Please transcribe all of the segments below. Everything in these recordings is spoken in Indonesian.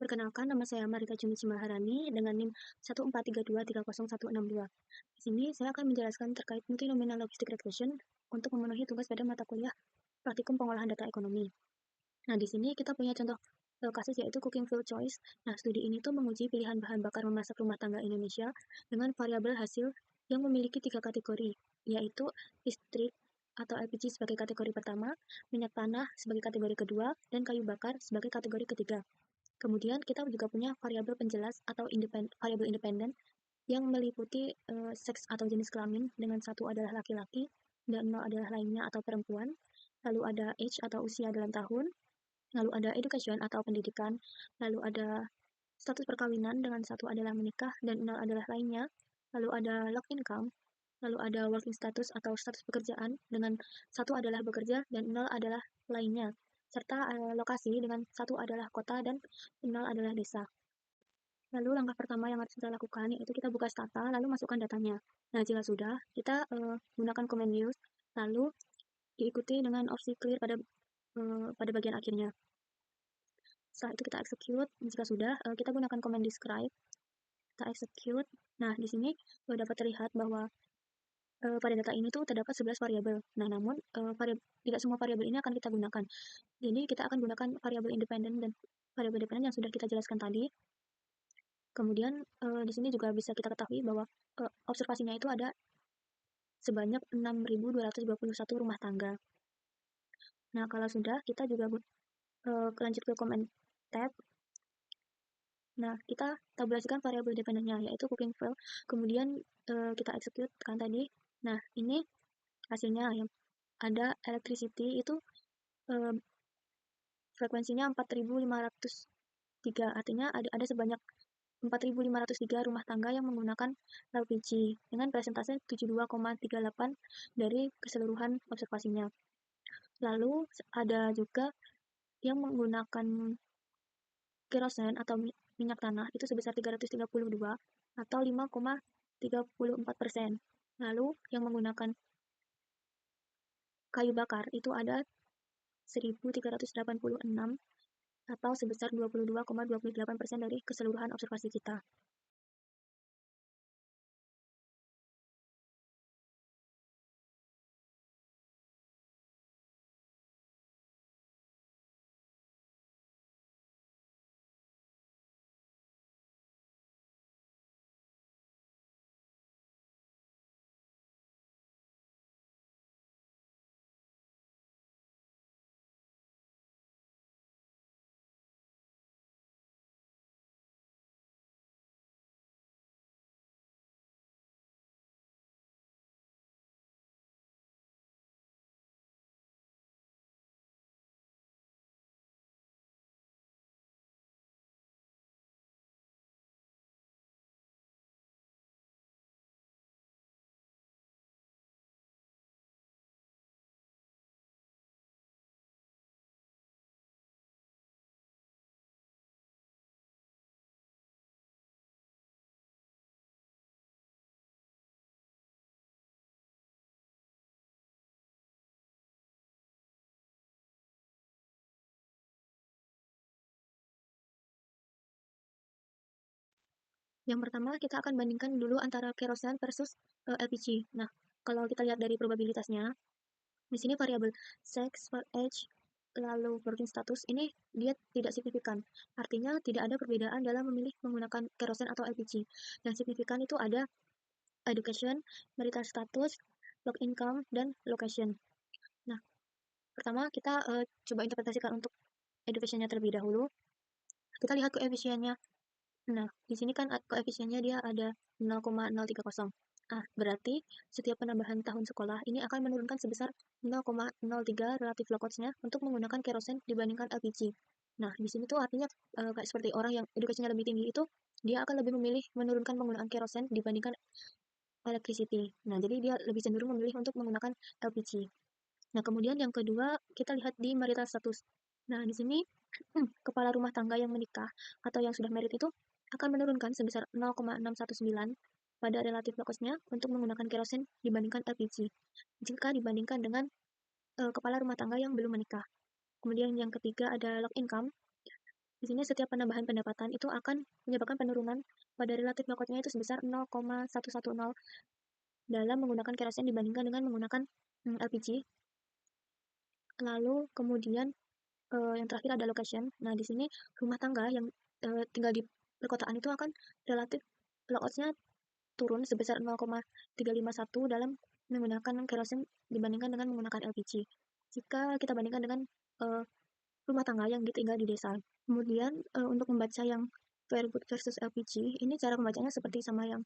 Perkenalkan, nama saya Marita Junichi Maharani dengan NIM 143230162. Di sini saya akan menjelaskan terkait multinomial logistic regression untuk memenuhi tugas pada mata kuliah praktikum pengolahan data ekonomi. Nah, di sini kita punya contoh kasus yaitu cooking fuel choice. Nah, studi ini tuh menguji pilihan bahan bakar memasak rumah tangga Indonesia dengan variabel hasil yang memiliki 3 kategori, yaitu listrik atau LPG sebagai kategori pertama, minyak tanah sebagai kategori kedua, dan kayu bakar sebagai kategori ketiga. Kemudian kita juga punya variabel penjelas atau variabel independen yang meliputi seks atau jenis kelamin dengan satu adalah laki-laki dan 0 adalah lainnya atau perempuan. Lalu ada age atau usia dalam tahun, lalu ada education atau pendidikan, lalu ada status perkawinan dengan satu adalah menikah dan 0 adalah lainnya, lalu ada lock income, lalu ada working status atau status pekerjaan dengan satu adalah bekerja dan 0 adalah lainnya, serta lokasi dengan satu adalah kota dan 0 adalah desa. Lalu langkah pertama yang harus kita lakukan yaitu kita buka stata lalu masukkan datanya. Nah, jika sudah, kita gunakan command use lalu diikuti dengan opsi clear pada bagian akhirnya. Setelah itu kita execute. Jika sudah, kita gunakan command describe. Kita execute. Nah, di sini dapat terlihat bahwa pada data ini tuh terdapat 11 variabel. Nah, namun tidak semua variabel ini akan kita gunakan. Jadi kita akan gunakan variabel independen dan variabel independen yang sudah kita jelaskan tadi. Kemudian di sini juga bisa kita ketahui bahwa observasinya itu ada sebanyak 6.221 rumah tangga. Nah, kalau sudah, kita juga lanjut ke command tab. Nah, kita tabulasikan variabel dependennya, yaitu cooking fuel. Kemudian kita execute kan tadi. Nah, ini hasilnya yang ada electricity itu frekuensinya 4.503. Artinya ada sebanyak 4.503 rumah tangga yang menggunakan LPG dengan persentase 72,38 dari keseluruhan observasinya. Lalu ada juga yang menggunakan kerosen atau minyak tanah itu sebesar 332 atau 5,34%. Lalu yang menggunakan kayu bakar itu ada 1.386 atau sebesar 22,28% dari keseluruhan observasi kita. Yang pertama, kita akan bandingkan dulu antara kerosen versus LPG. Nah, kalau kita lihat dari probabilitasnya, di sini variabel sex, age, lalu working status ini dia tidak signifikan. Artinya tidak ada perbedaan dalam memilih menggunakan kerosen atau LPG. Yang signifikan itu ada education, marital status, low income, dan location. Nah, pertama kita coba interpretasikan untuk educationnya terlebih dahulu. Kita lihat koefisiennya. Nah, di sini kan koefisiennya dia ada 0,030. Berarti setiap penambahan tahun sekolah ini akan menurunkan sebesar 0,03 relatif low cost-nya untuk menggunakan kerosen dibandingkan LPG. Nah, di sini tuh artinya kayak seperti orang yang edukasinya lebih tinggi itu, dia akan lebih memilih menurunkan penggunaan kerosen dibandingkan electricity. Nah, jadi dia lebih cenderung memilih untuk menggunakan LPG. Nah, kemudian yang kedua, kita lihat di marital status. Nah, di sini kepala rumah tangga yang menikah atau yang sudah married itu akan menurunkan sebesar 0,619 pada relatif low cost-nya untuk menggunakan kerosen dibandingkan LPG jika dibandingkan dengan kepala rumah tangga yang belum menikah. Kemudian yang ketiga ada low income. Di sini setiap penambahan pendapatan itu akan menyebabkan penurunan pada relatif load-nya itu sebesar 0,110 dalam menggunakan kerosen dibandingkan dengan menggunakan LPG. Lalu kemudian yang terakhir ada location. Nah, di sini rumah tangga yang tinggal di perkotaan itu akan relatif load-nya turun sebesar 0,351 dalam menggunakan kerosen dibandingkan dengan menggunakan LPG. Jika kita bandingkan dengan rumah tangga yang tinggal di desa. Kemudian untuk membaca yang firewood versus LPG, ini cara pembacanya seperti sama yang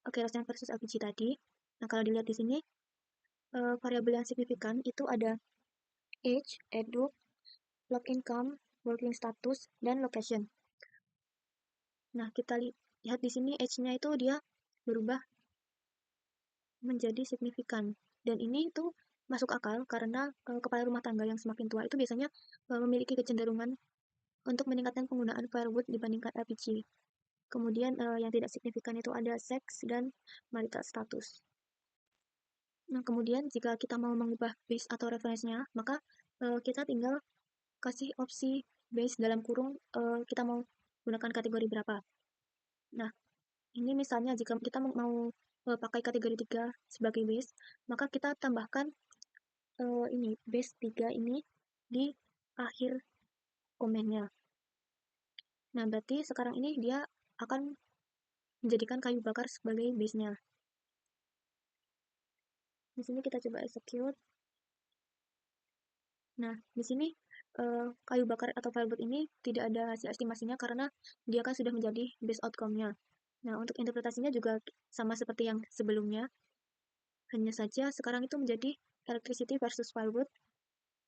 kerosen versus LPG tadi. Nah, kalau dilihat di sini variabel yang signifikan itu ada age, edu, log income, working status, dan location. Nah, kita lihat di sini age-nya itu dia berubah menjadi signifikan. Dan ini tuh masuk akal karena kepala rumah tangga yang semakin tua itu biasanya memiliki kecenderungan untuk meningkatkan penggunaan firewood dibandingkan LPG. Kemudian yang tidak signifikan itu ada seks dan marital status. Nah, kemudian jika kita mau mengubah base atau referensinya, maka kita tinggal kasih opsi base dalam kurung kita mau gunakan kategori berapa. Nah, ini misalnya jika kita mau pakai kategori 3 sebagai base, maka kita tambahkan ini base 3 ini di akhir komennya. Nah, berarti sekarang ini dia akan menjadikan kayu bakar sebagai base-nya. Di sini kita coba execute. Nah, di sini kayu bakar atau firewood ini tidak ada hasil estimasinya karena dia kan sudah menjadi base outcome-nya. Nah, untuk interpretasinya juga sama seperti yang sebelumnya. Hanya saja sekarang itu menjadi electricity versus firewood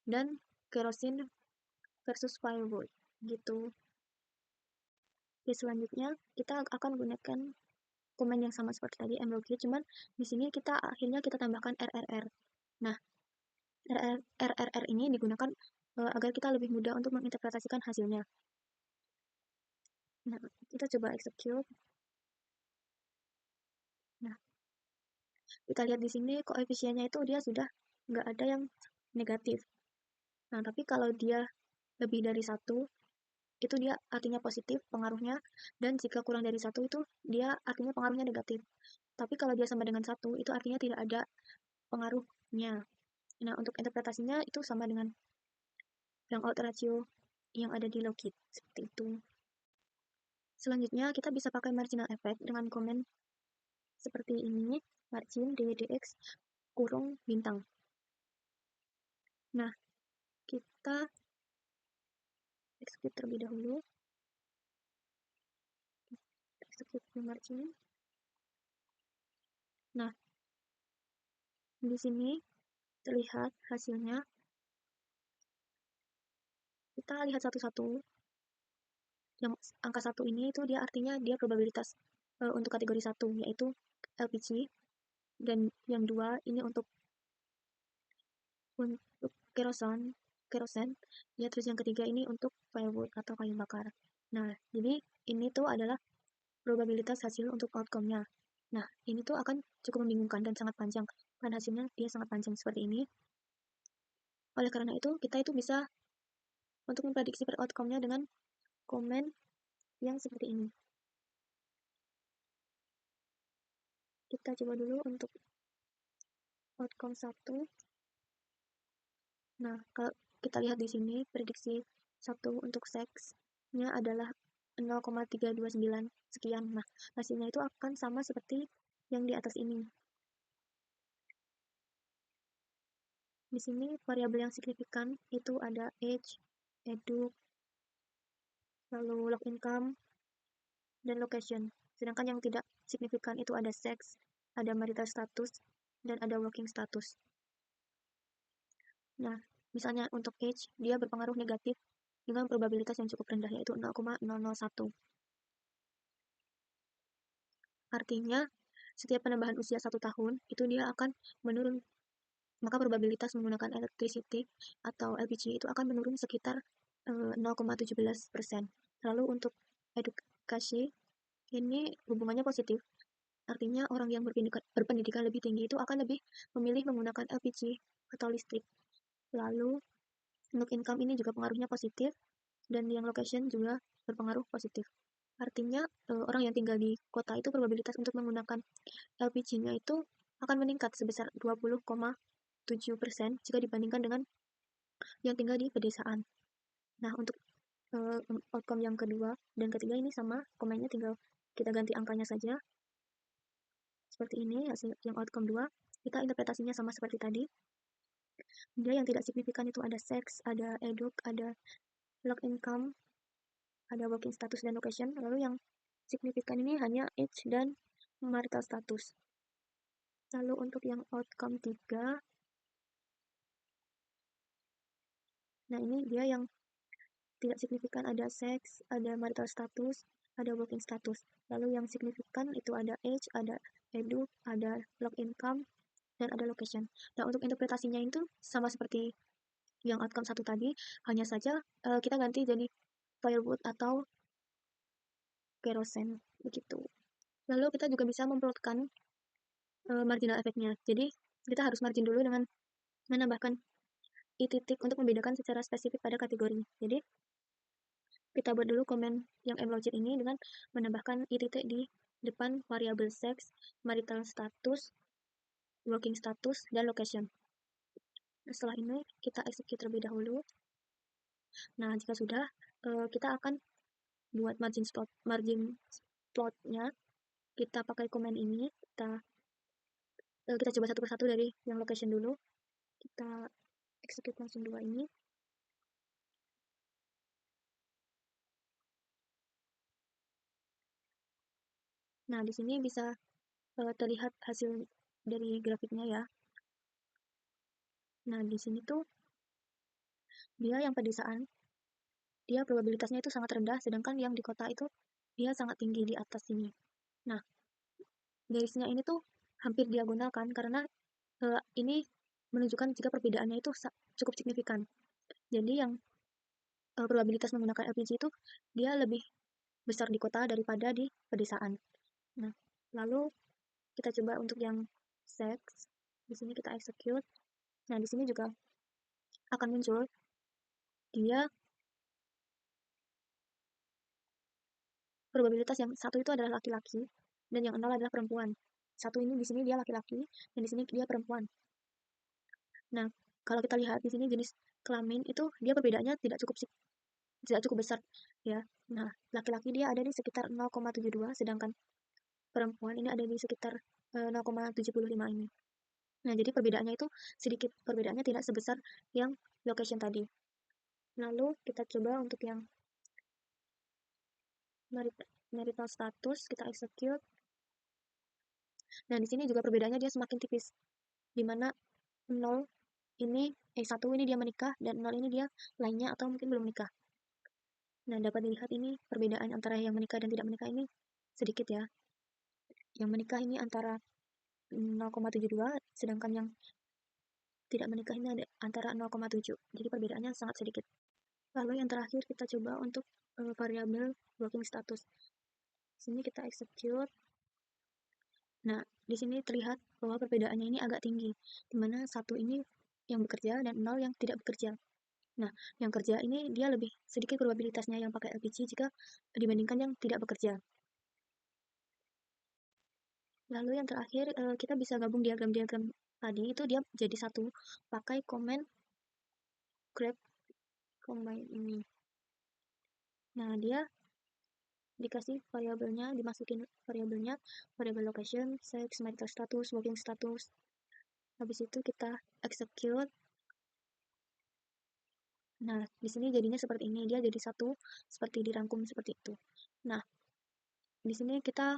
dan kerosene versus firewood gitu. Oke, selanjutnya kita akan gunakan komen yang sama seperti tadi mlog, cuman di sini kita akhirnya kita tambahkan rrr. Nah, rrr ini digunakan agar kita lebih mudah untuk menginterpretasikan hasilnya. Nah, kita coba execute. Nah, kita lihat di sini koefisiennya itu dia sudah nggak ada yang negatif. Nah, tapi kalau dia lebih dari 1, itu dia artinya positif pengaruhnya, dan jika kurang dari 1 itu dia artinya pengaruhnya negatif. Tapi kalau dia sama dengan 1, itu artinya tidak ada pengaruhnya. Nah, untuk interpretasinya itu sama dengan Young-out ratio yang ada di logit, seperti itu. Selanjutnya, kita bisa pakai marginal effect dengan komen seperti ini, margin dydx kurung bintang. Nah, kita execute terlebih dahulu. Execute margin. Nah, di sini terlihat hasilnya. Kita lihat satu-satu. Yang angka 1 ini itu dia artinya dia probabilitas untuk kategori 1, yaitu LPG. Dan yang 2 ini untuk kerosen, ya, terus yang ketiga ini untuk firewood atau kayu bakar. Nah, jadi ini tuh adalah probabilitas hasil untuk outcome-nya. Nah, ini tuh akan cukup membingungkan dan sangat panjang, karena hasilnya dia sangat panjang seperti ini. Oleh karena itu, kita itu bisa untuk memprediksi per outcome-nya dengan komen yang seperti ini. Kita coba dulu untuk outcome 1. Nah, kalau kita lihat di sini, prediksi 1 untuk seksnya adalah 0,329 sekian. Nah, hasilnya itu akan sama seperti yang di atas ini. Di sini variabel yang signifikan itu ada age, edu, lalu log income, dan location. Sedangkan yang tidak signifikan itu ada seks, ada marital status, dan ada working status. Nah, misalnya untuk age, dia berpengaruh negatif dengan probabilitas yang cukup rendah, yaitu 0,001. Artinya, setiap penambahan usia 1 tahun, itu dia akan menurun. Maka probabilitas menggunakan electricity atau LPG itu akan menurun sekitar 0,17%. Lalu untuk edukasi, ini hubungannya positif. Artinya orang yang berpendidikan lebih tinggi itu akan lebih memilih menggunakan LPG atau listrik. Lalu untuk income ini juga pengaruhnya positif. dan yang location juga berpengaruh positif. Artinya orang yang tinggal di kota itu probabilitas untuk menggunakan LPG-nya itu akan meningkat sebesar 20,7% jika dibandingkan dengan yang tinggal di pedesaan. Nah, untuk outcome yang kedua dan ketiga ini sama, komennya tinggal kita ganti angkanya saja. Seperti ini hasil yang outcome 2. Kita interpretasinya sama seperti tadi. Dia yang tidak signifikan itu ada seks, ada eduk, ada lock income, ada working status dan location. Lalu yang signifikan ini hanya age dan marital status. Lalu untuk yang outcome 3, nah ini dia yang tidak signifikan ada seks, ada marital status, ada working status. Lalu yang signifikan itu ada age, ada edu, ada lock income, dan ada location. Nah, untuk interpretasinya itu sama seperti yang outcome 1 tadi, hanya saja kita ganti jadi firewood atau kerosene, begitu. Lalu kita juga bisa memplotkan marginal efeknya. Jadi, kita harus margin dulu dengan menambahkan i titik untuk membedakan secara spesifik pada kategori. Jadi, kita buat dulu komen yang mlogit ini dengan menambahkan i titik di depan variabel sex, marital status, working status, dan location. Setelah ini kita execute terlebih dahulu. Nah, jika sudah, kita akan buat margin plotnya. Kita pakai komen ini, kita coba satu persatu dari yang location dulu. Kita execute langsung dua ini. Nah, di sini bisa terlihat hasil dari grafiknya ya. Nah, di sini tuh dia yang pedesaan, dia probabilitasnya itu sangat rendah, sedangkan yang di kota itu dia sangat tinggi di atas sini. Nah, garisnya ini tuh hampir diagonal kan, karena ini menunjukkan jika perbedaannya itu cukup signifikan. Jadi yang probabilitas menggunakan LPG itu dia lebih besar di kota daripada di pedesaan. Nah, lalu kita coba untuk yang sex. Di sini kita execute. Nah, di sini juga akan muncul dia probabilitas yang satu itu adalah laki-laki dan yang 0 adalah perempuan. Satu ini di sini dia laki-laki dan di sini dia perempuan. Nah, kalau kita lihat di sini jenis kelamin itu dia perbedaannya tidak cukup besar ya. Nah, laki-laki dia ada di sekitar 0,72 sedangkan perempuan ini ada di sekitar 0,75 ini. Nah, jadi perbedaannya itu sedikit, perbedaannya tidak sebesar yang location tadi. Lalu kita coba untuk yang marital status, kita execute. Nah, di sini juga perbedaannya dia semakin tipis. Dimana 0 ini, 1 ini dia menikah, dan 0 ini dia lainnya atau mungkin belum menikah. Nah, dapat dilihat ini perbedaan antara yang menikah dan tidak menikah ini sedikit ya. Yang menikah ini antara 0,72, sedangkan yang tidak menikah ini ada antara 0,7. Jadi perbedaannya sangat sedikit. Lalu yang terakhir kita coba untuk variabel working status. Sini kita execute. Nah, di sini terlihat bahwa perbedaannya ini agak tinggi, di mana satu ini yang bekerja dan 0 yang tidak bekerja. Nah, yang kerja ini dia lebih sedikit probabilitasnya yang pakai LPG jika dibandingkan yang tidak bekerja. Lalu yang terakhir kita bisa gabung diagram-diagram tadi itu dia jadi satu pakai komen grab combine ini. Nah, dia dikasih variabelnya, dimasukin variabelnya, variabel location, sex, marital status, working status. Habis itu kita execute. Nah, di sini jadinya seperti ini, dia jadi satu seperti dirangkum seperti itu. Nah, di sini kita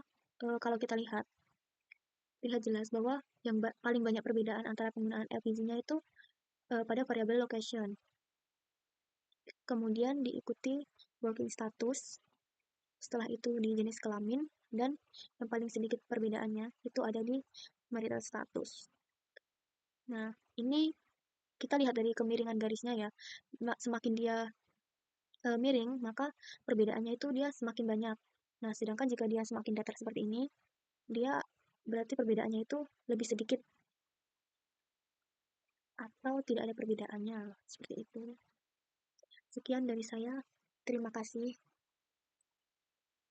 kalau kita lihat jelas bahwa yang paling banyak perbedaan antara penggunaan LPG-nya itu pada variabel location. Kemudian diikuti working status, setelah itu di jenis kelamin, dan yang paling sedikit perbedaannya itu ada di marital status. Nah, ini kita lihat dari kemiringan garisnya ya, semakin dia miring, maka perbedaannya itu dia semakin banyak. Nah, sedangkan jika dia semakin datar seperti ini, dia berarti perbedaannya itu lebih sedikit atau tidak ada perbedaannya, seperti itu. Sekian dari saya. Terima kasih.